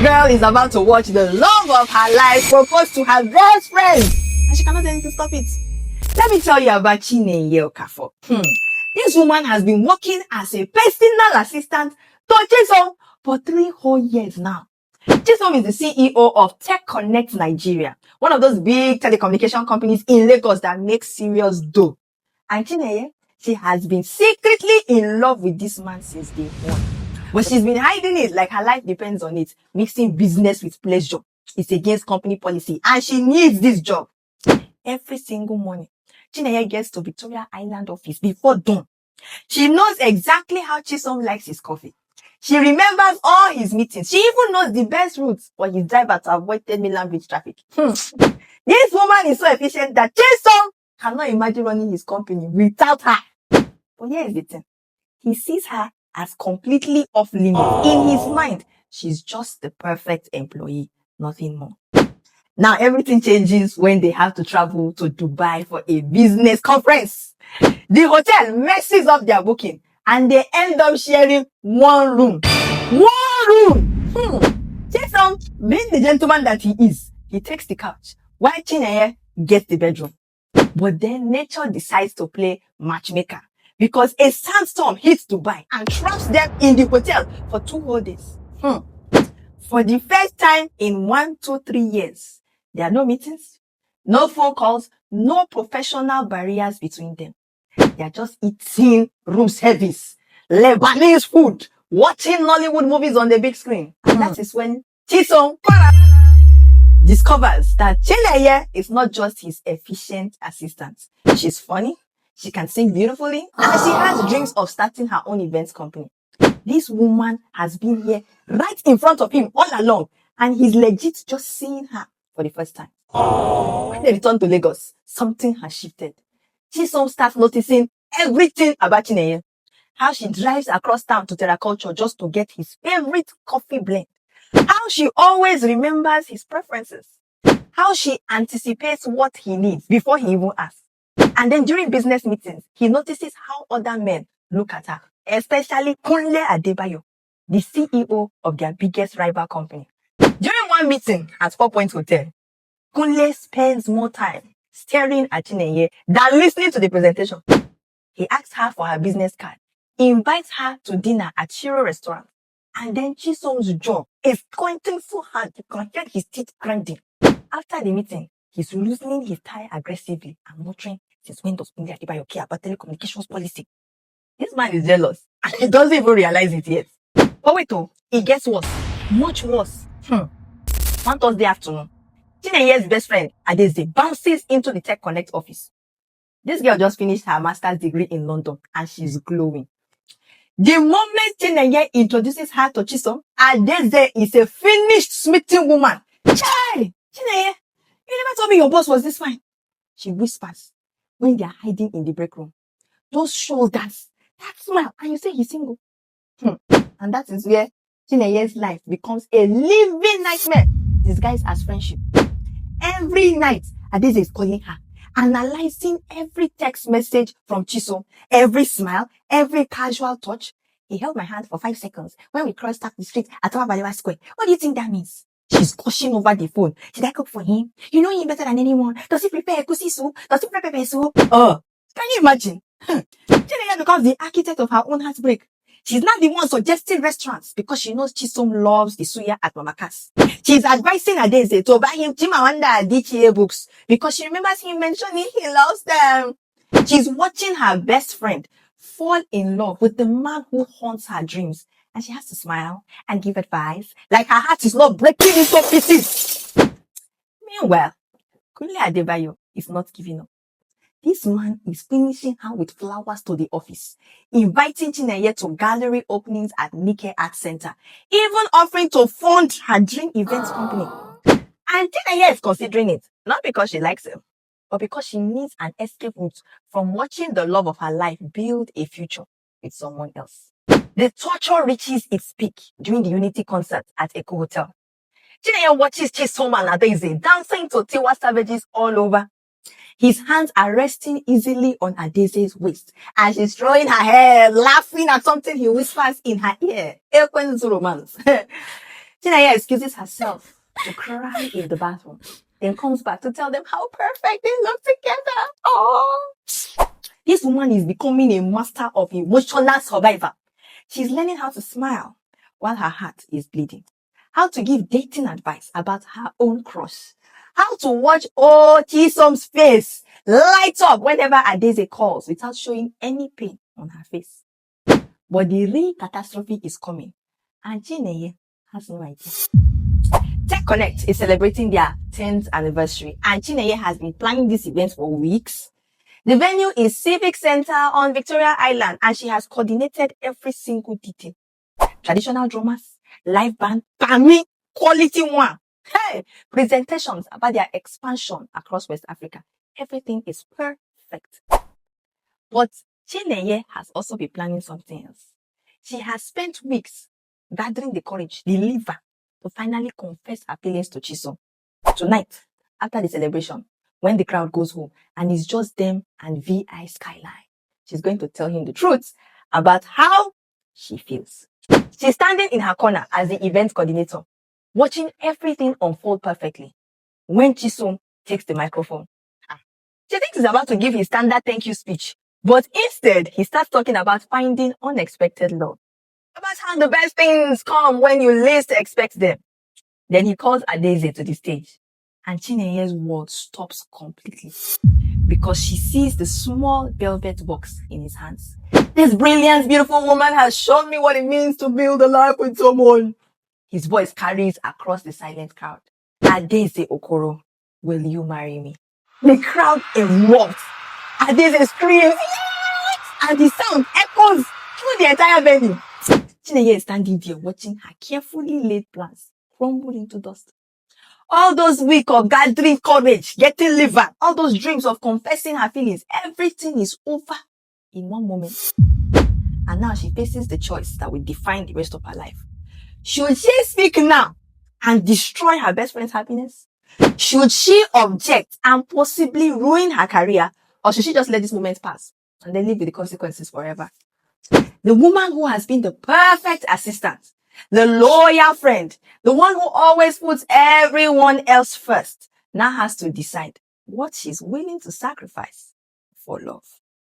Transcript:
girl is about to watch the love of her life propose to her best friend, and she cannot do anything to stop it. Let me tell you about Chinenye Okafor. This woman has been working as a personal assistant to Chisom for 3 whole years now. Chisom is the CEO of Tech Connect Nigeria, one of those big telecommunication companies in Lagos that makes serious dough. And Chinenye, she has been secretly in love with this man since day one. But she's been hiding it like her life depends on it, mixing business with pleasure. It's against company policy, and she needs this job. Every single morning, Chinenye gets to Victoria Island office before dawn. She knows exactly how Chisom likes his coffee. She remembers all his meetings. She even knows the best routes for his driver to avoid 10 million bridge traffic. This woman is so efficient that Chisom cannot imagine running his company without her. But here is the thing. He sees her as completely off limits. In his mind, she's just the perfect employee, nothing more. Now everything changes when they have to travel to Dubai for a business conference. The hotel messes up their booking and they end up sharing one room. Chisom, being the gentleman that he is, he takes the couch while Chinenye gets the bedroom. But then nature decides to play matchmaker because a sandstorm hits Dubai and traps them in the hotel for 2 whole days. For the first time in 1, 2, 3 years, there are no meetings, no phone calls, no professional barriers between them. They are just eating room service, Lebanese food, watching Nollywood movies on the big screen. And that is when Chisom discovers that Chinenye is not just his efficient assistant. She's funny, she can sing beautifully, and she has dreams of starting her own events company. This woman has been here right in front of him all along, and he's legit just seeing her for the first time. When they return to Lagos, something has shifted. Chisom starts noticing everything about Chinenye. How she drives across town to TerraCulture just to get his favorite coffee blend. How she always remembers his preferences. How she anticipates what he needs before he even asks. And then during business meetings, he notices how other men look at her, especially Kunle Adebayo, the CEO of their biggest rival company. During one meeting at 4 Point Hotel, Kunle spends more time staring at Chinenye than listening to the presentation. He asks her for her business card, invites her to dinner at Shiro restaurant, and then Chisom's jaw is squinting so hard you can hear his teeth grinding. After the meeting, he's loosening his tie aggressively and muttering, "Since when does Kunle Adebayo care about telecommunications policy?" This man is jealous and he doesn't even realize it yet. But wait, it gets worse, much worse. One Thursday afternoon, Chinenye's best friend, Adeze, bounces into the Tech Connect office. This girl just finished her master's degree in London and she's glowing. The moment Chinenye introduces her to Chisom, Adeze is a finished smitten woman. Chai! Chinenye, you never told me your boss was this fine. She whispers when they are hiding in the break room. Those shoulders, that smile, and you say he's single. And that is where Chinenye's life becomes a living nightmare disguised as friendship. Every night, Adeze is calling her, analyzing every text message from Chisom, every smile, every casual touch. He held my hand for 5 seconds when we crossed up the street at Balewa Square. What do you think that means? She's gushing over the phone. Did I cook for him? You know him better than anyone. Does he prepare egusi soup? Does he prepare pepper soup? Can you imagine? Chinenye becomes the architect of her own heartbreak. She's not the one suggesting restaurants because she knows Chisom loves the suya at Mama Cass. She's advising Adeze to buy him Chimamanda Adichie books because she remembers him mentioning he loves them. She's watching her best friend fall in love with the man who haunts her dreams. And she has to smile and give advice like her heart is not breaking into pieces. Meanwhile, Kunle Adebayo is not giving up. This man is finishing her with flowers to the office, inviting Chinenye to gallery openings at Nike Art Center, even offering to fund her dream events company. And Chinenye is considering it, not because she likes him, but because she needs an escape route from watching the love of her life build a future with someone else. The torture reaches its peak during the Unity concert at Echo Hotel. Chinenye watches Chisom and Adeze dancing to Tiwa Savages all over. His hands are resting easily on Adeze's waist, and she's throwing her hair, laughing at something he whispers in her ear. Ekwensu romance. Chineye excuses herself to cry in the bathroom, then comes back to tell them how perfect they look together. Oh, this woman is becoming a master of emotional survival. She's learning how to smile while her heart is bleeding, how to give dating advice about her own crush, how to watch Chisom's face light up whenever Adeze calls without showing any pain on her face. But the real catastrophe is coming, and Chineye has no idea. Tech Connect is celebrating their 10th anniversary, and Chineye has been planning this event for weeks. The venue is Civic Center on Victoria Island, and she has coordinated every single detail. Traditional drummers, live band, Pami, quality one. Hey, presentations about their expansion across West Africa. Everything is perfect. But Chineye has also been planning something else. She has spent weeks gathering the courage, the liver, to finally confess her feelings to Chisom. Tonight, after the celebration, when the crowd goes home and it's just them and VI Skyline, she's going to tell him the truth about how she feels. She's standing in her corner as the event coordinator, watching everything unfold perfectly. When Chisom takes the microphone, she thinks he's about to give his standard thank you speech, but instead, he starts talking about finding unexpected love, about how the best things come when you least expect them. Then he calls Adeze to the stage, and Chineye's world stops completely because she sees the small velvet box in his hands. This brilliant, beautiful woman has shown me what it means to build a life with someone. His voice carries across the silent crowd. Adeze Okoro, will you marry me? The crowd erupts. Adeze screams, yes! And the sound echoes through the entire venue. Chineye is standing there watching her carefully laid plans crumble into dust. All those weeks of gathering courage, getting liver, all those dreams of confessing her feelings, everything is over in one moment. And now she faces the choice that will define the rest of her life. Should she speak now and destroy her best friend's happiness? Should she object and possibly ruin her career? Or should she just let this moment pass and then live with the consequences forever? The woman who has been the perfect assistant, the loyal friend, the one who always puts everyone else first, now has to decide what she's willing to sacrifice for love.